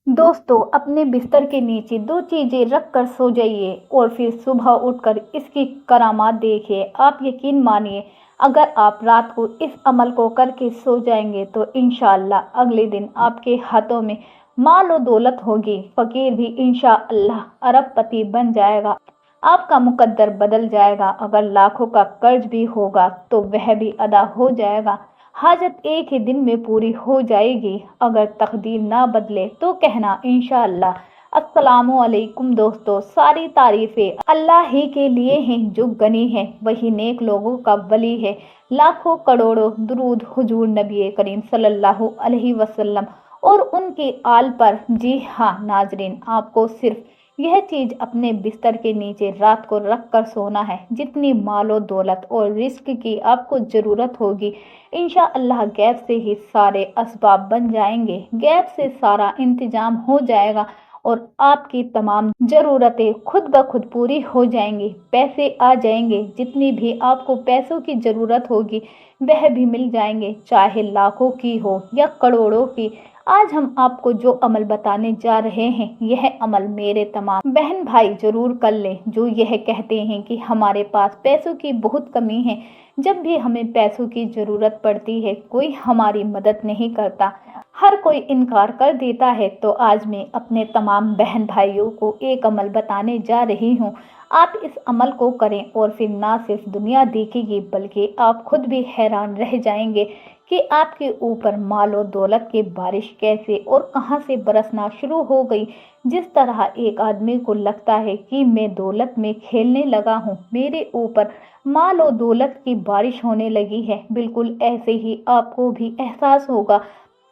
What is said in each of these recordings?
दोस्तों, अपने बिस्तर के नीचे दो चीजें रख कर सो जाइए और फिर सुबह उठकर इसकी करामात देखिए। आप यकीन मानिए, अगर आप रात को इस अमल को करके सो जाएंगे तो इंशाअल्लाह अगले दिन आपके हाथों में माल और दौलत होगी। फकीर भी इंशाअल्लाह अरबपति बन जाएगा। आपका मुकद्दर बदल जाएगा। अगर लाखों का कर्ज भी होगा तो वह भी अदा हो जाएगा। हाजत एक ही दिन में पूरी हो जाएगी। अगर तकदीर ना बदले तो कहना इंशाअल्लाह। अस्सलामु अलैकुम दोस्तों, सारी तारीफें अल्लाह ही के लिए हैं जो गनी है, वही नेक लोगों का वली है। लाखों करोड़ों दुरूद हुजूर नबी करीम सल्लल्लाहु अलैहि वसल्लम और उनके आल पर। जी हाँ नाजरीन, आपको सिर्फ यह चीज अपने बिस्तर के नीचे रात को रख कर सोना है। जितनी मालो दौलत और रिस्क की आपको जरूरत होगी, इंशाअल्लाह गैब से ही सारे असबाब बन जाएंगे। गैब से सारा इंतजाम हो जाएगा और आपकी तमाम जरूरतें खुद ब खुद पूरी हो जाएंगी। पैसे आ जाएंगे। जितनी भी आपको पैसों की जरूरत होगी वह भी मिल जाएंगे, चाहे लाखों की हो या करोड़ों की। आज हम आपको जो अमल बताने जा रहे हैं, यह अमल मेरे तमाम बहन भाई जरूर कर लें जो यह कहते हैं कि हमारे पास पैसों की बहुत कमी है। जब भी हमें पैसों की जरूरत पड़ती है कोई हमारी मदद नहीं करता, हर कोई इनकार कर देता है। तो आज मैं अपने तमाम बहन भाइयों को एक अमल बताने जा रही हूँ। आप इस अमल को करें और फिर ना सिर्फ दुनिया देखेगी बल्कि आप खुद भी हैरान रह जाएंगे कि आपके ऊपर माल और दौलत की बारिश कैसे और कहां से बरसना शुरू हो गई। जिस तरह एक आदमी को लगता है कि मैं दौलत में खेलने लगा हूं, मेरे ऊपर माल और दौलत की बारिश होने लगी है, बिल्कुल ऐसे ही आपको भी एहसास होगा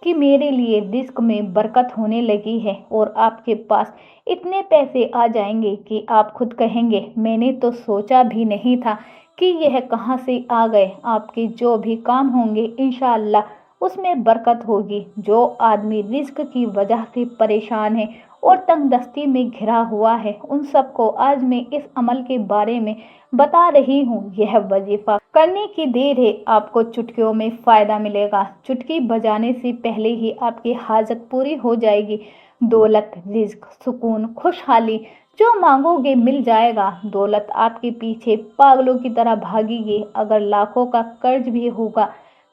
कि मेरे लिए रिस्क में बरकत होने लगी है और आपके पास इतने पैसे आ जाएंगे कि आप खुद कहेंगे मैंने तो सोचा भी नहीं था कि यह कहां से आ गए। आपके जो भी काम होंगे इंशाअल्लाह उसमें बरकत होगी। जो आदमी रिस्क की वजह से परेशान है और तंगदस्ती में घिरा हुआ है, उन सबको आज मैं इस अमल के बारे में बता रही हूँ। यह वजीफा करने की देर है, आपको चुटकियों में फायदा मिलेगा। चुटकी बजाने से पहले ही आपकी हाजत पूरी हो जाएगी। दौलत, रिज्क, सुकून, खुशहाली जो मांगोगे मिल जाएगा। दौलत आपके पीछे पागलों की तरह भागेगी। अगर लाखों का कर्ज भी होगा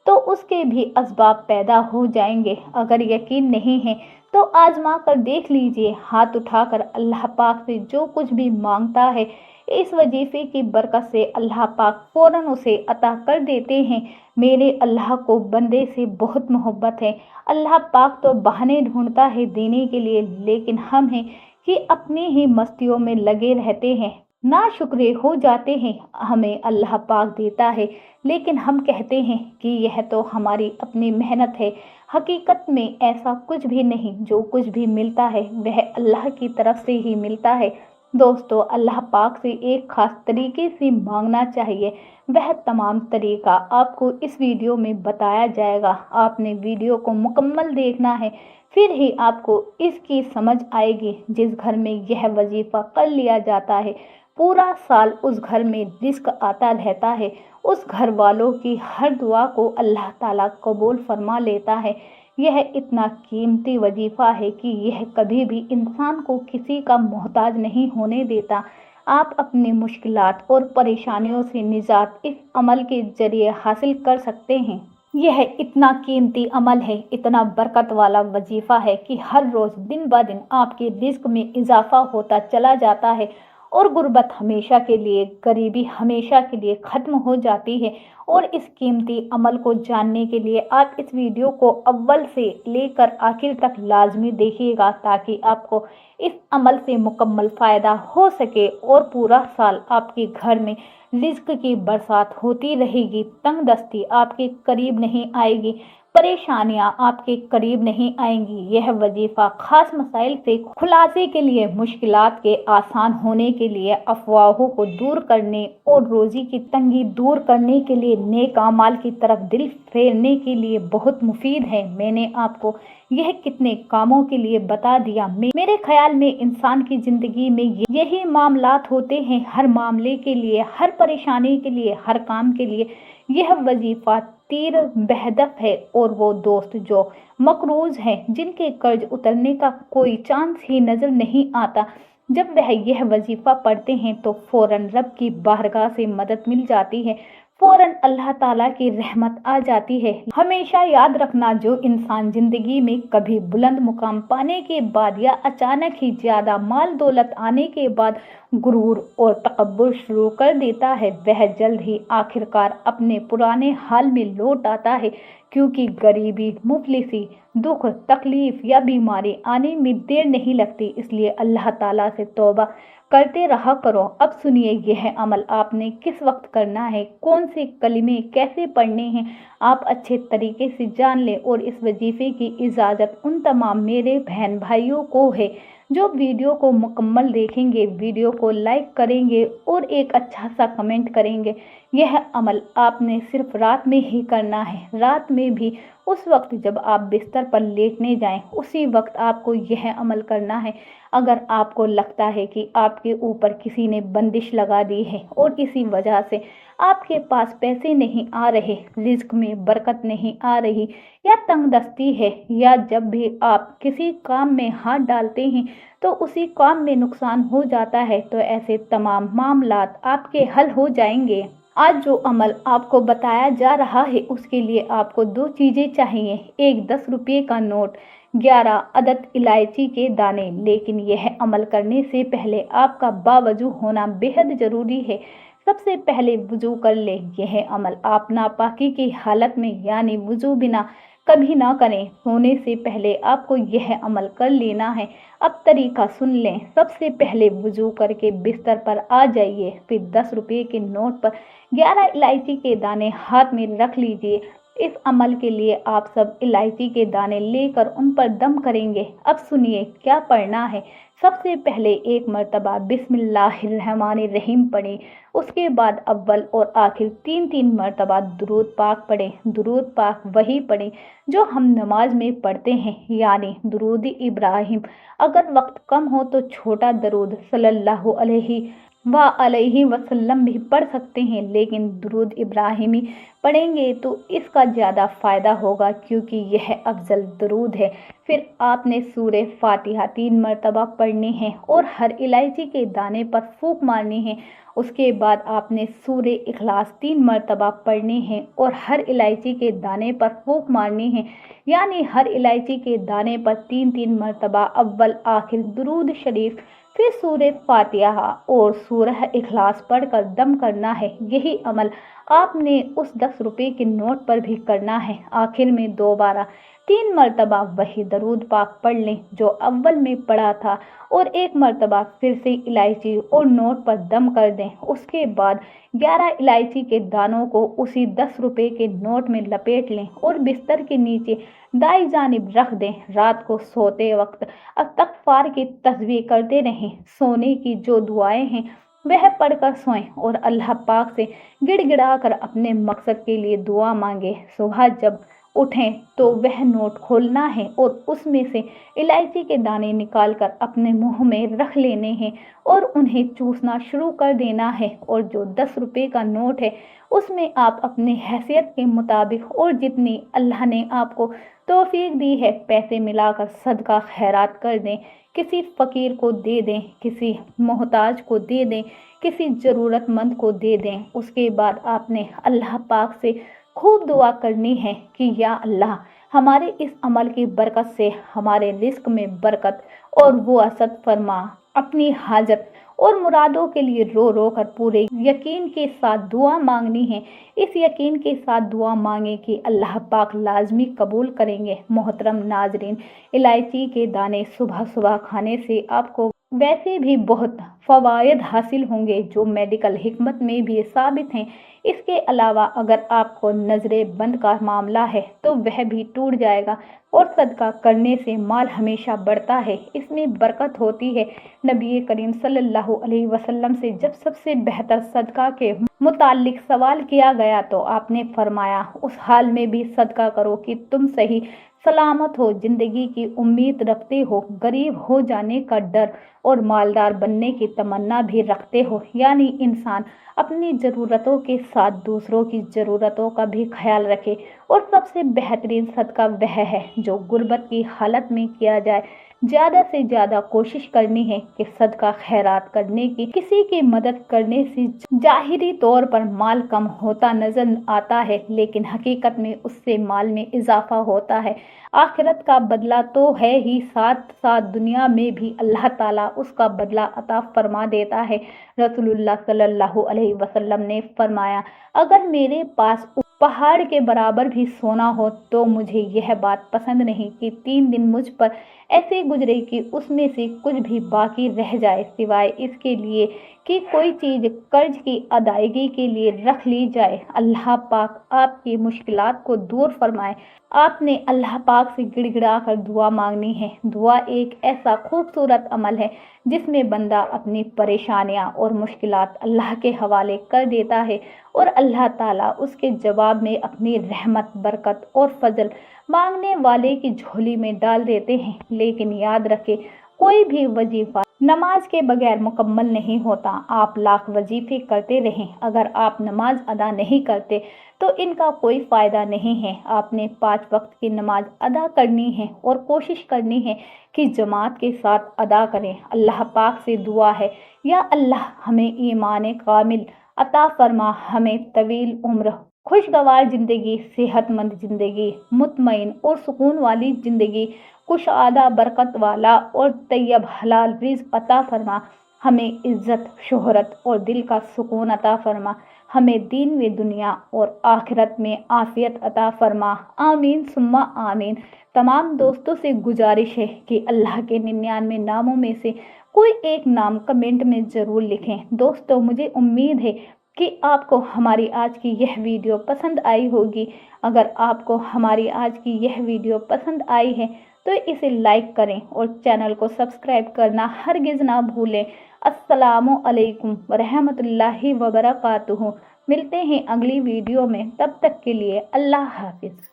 तो उसके भी असबाब पैदा हो जाएंगे। अगर यकीन नहीं है तो आजमा कर देख लीजिए। हाथ उठाकर अल्लाह पाक से जो कुछ भी मांगता है, इस वजीफे की बरकत से अल्लाह पाक फौरन उसे अता कर देते हैं। मेरे अल्लाह को बंदे से बहुत मोहब्बत है। अल्लाह पाक तो बहाने ढूंढता है देने के लिए, लेकिन हम हैं कि अपनी ही मस्तियों में लगे रहते हैं, ना शुक्रे हो जाते हैं। हमें अल्लाह पाक देता है लेकिन हम कहते हैं कि यह तो हमारी अपनी मेहनत है। हकीकत में ऐसा कुछ भी नहीं। जो कुछ भी मिलता है वह अल्लाह की तरफ से ही मिलता है। दोस्तों, अल्लाह पाक से एक खास तरीके से मांगना चाहिए। वह तमाम तरीका आपको इस वीडियो में बताया जाएगा। आपने वीडियो को मुकम्मल देखना है, फिर ही आपको इसकी समझ आएगी। जिस घर में यह वजीफा कर लिया जाता है, पूरा साल उस घर में रिस्क आता रहता है। उस घर वालों की हर दुआ को अल्लाह ताला कबूल फरमा लेता है। यह इतना कीमती वजीफा है कि यह कभी भी इंसान को किसी का मोहताज नहीं होने देता। आप अपनी मुश्किलात और परेशानियों से निजात इस अमल के जरिए हासिल कर सकते हैं। यह इतना कीमती अमल है, इतना बरकत वाला वजीफा है कि हर रोज दिन ब दिन आपके रिस्क में इजाफा होता चला जाता है और गुर्बत हमेशा के लिए, गरीबी हमेशा के लिए ख़त्म हो जाती है। और इस कीमती अमल को जानने के लिए आप इस वीडियो को अव्वल से लेकर आखिर तक लाजमी देखिएगा, ताकि आपको इस अमल से मुकम्मल फ़ायदा हो सके और पूरा साल आपके घर में रिज्क की बरसात होती रहेगी। तंगदस्ती आपके करीब नहीं आएगी, परेशानियां आपके करीब नहीं आएंगी। यह वजीफा खास मसाइल से खुलासे के लिए, मुश्किलात के आसान होने के लिए, अफवाहों को दूर करने और रोजी की तंगी दूर करने के लिए, नेक अमाल की तरफ दिल फेरने के लिए बहुत मुफीद है। मैंने आपको यह कितने कामों के लिए बता दिया। मेरे ख्याल में इंसान की जिंदगी में यही मामलात होते हैं। हर मामले के लिए, हर परेशानी के लिए, हर काम के लिए यह वजीफा तीर बहदफ है और वो दोस्त जो मकरूज हैं, जिनके कर्ज उतरने का कोई चांस ही नजर नहीं आता, जब वह यह वजीफा पढ़ते हैं तो फौरन रब की बारगाह से मदद मिल जाती है, फौरन अल्लाह ताला की रहमत आ जाती है। हमेशा याद रखना, जो इंसान जिंदगी में कभी बुलंद मुकाम पाने के बाद या अचानक ही ज्यादा माल दौलत आने के बाद गुरूर और तकब्बुर शुरू कर देता है, वह जल्द ही आखिरकार अपने पुराने हाल में लौट आता है, क्योंकि गरीबी, मुफलिसी, दुख, तकलीफ या बीमारी आने में देर नहीं लगती। इसलिए अल्लाह ताला से तौबा करते रहा करो। अब सुनिए यह अमल आपने किस वक्त करना है, कौन से कलिमे कैसे पढ़ने हैं, आप अच्छे तरीके से जान लें। और इस वजीफे की इजाज़त उन तमाम मेरे बहन भाइयों को है जो वीडियो को मुकम्मल देखेंगे, वीडियो को लाइक करेंगे और एक अच्छा सा कमेंट करेंगे। यह अमल आपने सिर्फ रात में ही करना है, रात में भी उस वक्त जब आप बिस्तर पर लेटने जाएं, उसी वक्त आपको यह अमल करना है। अगर आपको लगता है कि आपके ऊपर किसी ने बंदिश लगा दी है और इसी वजह से आपके पास पैसे नहीं आ रहे, रिज्क में बरकत नहीं आ रही, या तंगदस्ती है, या जब भी आप किसी काम में हाथ डालते हैं तो उसी काम में नुकसान हो जाता है, तो ऐसे तमाम मामलात आपके हल हो जाएंगे। आज जो अमल आपको बताया जा रहा है उसके लिए आपको 2 चीज़ें चाहिए, एक 10 रुपये का नोट, 11 अदद इलायची के दाने। लेकिन यह अमल करने से पहले आपका बावजू होना बेहद ज़रूरी है। सबसे पहले वुजू कर ले। यह अमल आप नापाकी की हालत में यानी वुजू बिना कभी ना करें। सोने से पहले आपको यह अमल कर लेना है। अब तरीका सुन लें। सबसे पहले वुजू करके बिस्तर पर आ जाइए, फिर 10 रुपये के नोट पर 11 इलायची के दाने हाथ में रख लीजिए। इस अमल के लिए आप सब इलायची के दाने लेकर उन पर दम करेंगे। अब सुनिए क्या पढ़ना है। सबसे पहले एक मर्तबा बिस्मिल्लाहिर्रहमानिर्रहीम पढ़ें, उसके बाद अव्वल और आखिर 3-3 मर्तबा दुरूद पाक पढ़ें। दुरूद पाक वही पढ़ें जो हम नमाज में पढ़ते हैं, यानी दुरूद इब्राहिम। अगर वक्त कम हो तो छोटा दरूद सल्लल्लाहु अलैहि वसल्लम भी पढ़ सकते हैं, लेकिन दुरूद इब्राहिमी पढ़ेंगे तो इसका ज़्यादा फ़ायदा होगा, क्योंकि यह अफजल दरूद है। फिर आपने सूरे फातिहा 3 मरतबा पढ़नी है और हर इलायची के दाने पर फूंक मारनी है। उसके बाद आपने सूरे इखलास 3 मरतबा पढ़नी है और हर इलायची के दाने पर फूंक मारनी है, यानी हर इलायची के दाने पर 3-3 मरतबा अव्वल आखिर दुरूद शरीफ, फिर सूरे फातिहा और सूरह इखलास पढ़कर दम करना है। यही अमल आपने उस 10 रुपये के नोट पर भी करना है। आखिर में दोबारा 3 मरतबा वही दरूद पाक पढ़ लें जो अव्वल में पढ़ा था और 1 मरतबा फिर से इलायची और नोट पर दम कर दें। उसके बाद 11 इलायची के दानों को उसी 10 रुपये के नोट में लपेट लें और बिस्तर के नीचे दाई जानिब रख दें। रात को सोते वक्त इस्तग़फ़ार की तस्बीह करते रहें। सोने की जो दुआएं हैं वह पढ़कर सोएं और अल्लाह पाक से गिड़गिड़ा कर अपने मकसद के लिए दुआ मांगे। सुबह जब उठें तो वह नोट खोलना है और उसमें से इलायची के दाने निकालकर अपने मुंह में रख लेने हैं और उन्हें चूसना शुरू कर देना है। और जो 10 रुपये का नोट है उसमें आप अपनी हैसियत के मुताबिक और जितनी अल्लाह ने आपको तौफीक दी है पैसे मिलाकर सदका खैरात कर दें। किसी फ़कीर को दे दें, किसी मोहताज को दे दें, किसी ज़रूरतमंद को दे दें। उसके बाद आपने अल्लाह पाक से खूब दुआ करनी है कि या अल्लाह हमारे इस अमल की बरकत से हमारे रिस्क में बरकत और वसअत फरमा। अपनी हाजत और मुरादों के लिए रो रो कर पूरे यकीन के साथ दुआ मांगनी है। इस यकीन के साथ दुआ मांगे कि अल्लाह पाक लाजमी कबूल करेंगे। मोहतरम नाजरीन, इलायची के दाने सुबह सुबह खाने से आपको वैसे भी बहुत फ़वायद हासिल होंगे जो मेडिकल हिकमत में भी साबित हैं। इसके अलावा अगर आपको नजरे बंद का मामला है तो वह भी टूट जाएगा और सदका करने से माल हमेशा बढ़ता है, इसमें बरकत होती है। नबी करीम सल्लल्लाहु अलैहि वसल्लम से जब सबसे बेहतर सदका के मुतालिक सवाल किया गया तो आपने फरमाया, उस हाल में भी सदका करो कि तुम सही सलामत हो, जिंदगी की उम्मीद रखते हो, गरीब हो जाने का डर और मालदार बनने की तमन्ना भी रखते हो, यानी इंसान अपनी ज़रूरतों के साथ दूसरों की ज़रूरतों का भी ख्याल रखे। और सबसे बेहतरीन सदका वह है जो गुर्बत की हालत में किया जाए। ज़्यादा से ज़्यादा कोशिश करनी है कि सदका खैरात करने की, किसी की मदद करने से ज़ाहिरी तौर पर माल कम होता नजर आता है, लेकिन हकीकत में उससे माल में इजाफा होता है। आखिरत का बदला तो है ही, साथ साथ दुनिया में भी अल्लाह ताला उसका बदला अता फरमा देता है। रसूलुल्लाह सल्लल्लाहु अलैहि वसल्लम ने फरमाया, अगर मेरे पास पहाड़ के बराबर भी सोना हो तो मुझे यह बात पसंद नहीं कि 3 दिन मुझ पर ऐसे गुजरे कि उसमें से कुछ भी बाकी रह जाए, सिवाय इसके लिए कि कोई चीज़ कर्ज की अदायगी के लिए रख ली जाए। अल्लाह पाक आपकी मुश्किलात को दूर फरमाए। आपने अल्लाह पाक से गिड़गिड़ा कर दुआ मांगनी है। दुआ एक ऐसा खूबसूरत अमल है जिसमें बंदा अपनी परेशानियां और मुश्किलात अल्लाह के हवाले कर देता है और अल्लाह ताला उसके जवाब में अपनी रहमत, बरकत और फजल मांगने वाले की झोली में डाल देते हैं। लेकिन याद रखें, कोई भी वजीफा नमाज के बगैर मुकम्मल नहीं होता। आप लाख वजीफे करते रहें, अगर आप नमाज अदा नहीं करते तो इनका कोई फ़ायदा नहीं है। आपने 5 वक्त की नमाज अदा करनी है और कोशिश करनी है कि जमात के साथ अदा करें। अल्लाह पाक से दुआ है, या अल्लाह हमें ईमान कामिल अता फरमा, हमें तवील उम्र, खुशगवार ज़िंदगी, सेहतमंद ज़िंदगी, मुतमईन और सुकून वाली ज़िंदगी, कुशादा, बरकत वाला और तैयब हलाल रिज़्क़ अता फरमा। हमें इज़्ज़त, शोहरत और दिल का सुकून अता फरमा। हमें दीन में, दुनिया और आखिरत में आफियत अता फरमा। आमीन सुम्मा आमीन। तमाम दोस्तों से गुजारिश है कि अल्लाह के 99 नामों में से कोई एक नाम कमेंट में ज़रूर लिखें। दोस्तों, मुझे उम्मीद है कि आपको हमारी आज की यह वीडियो पसंद आई होगी। अगर आपको हमारी आज की यह वीडियो पसंद आई है तो इसे लाइक करें और चैनल को सब्सक्राइब करना हरगिज़ ना भूलें। अस्सलामु अलैकुम वरहमतुल्लाहि वबरकातुहू। मिलते हैं अगली वीडियो में, तब तक के लिए अल्लाह हाफिज़।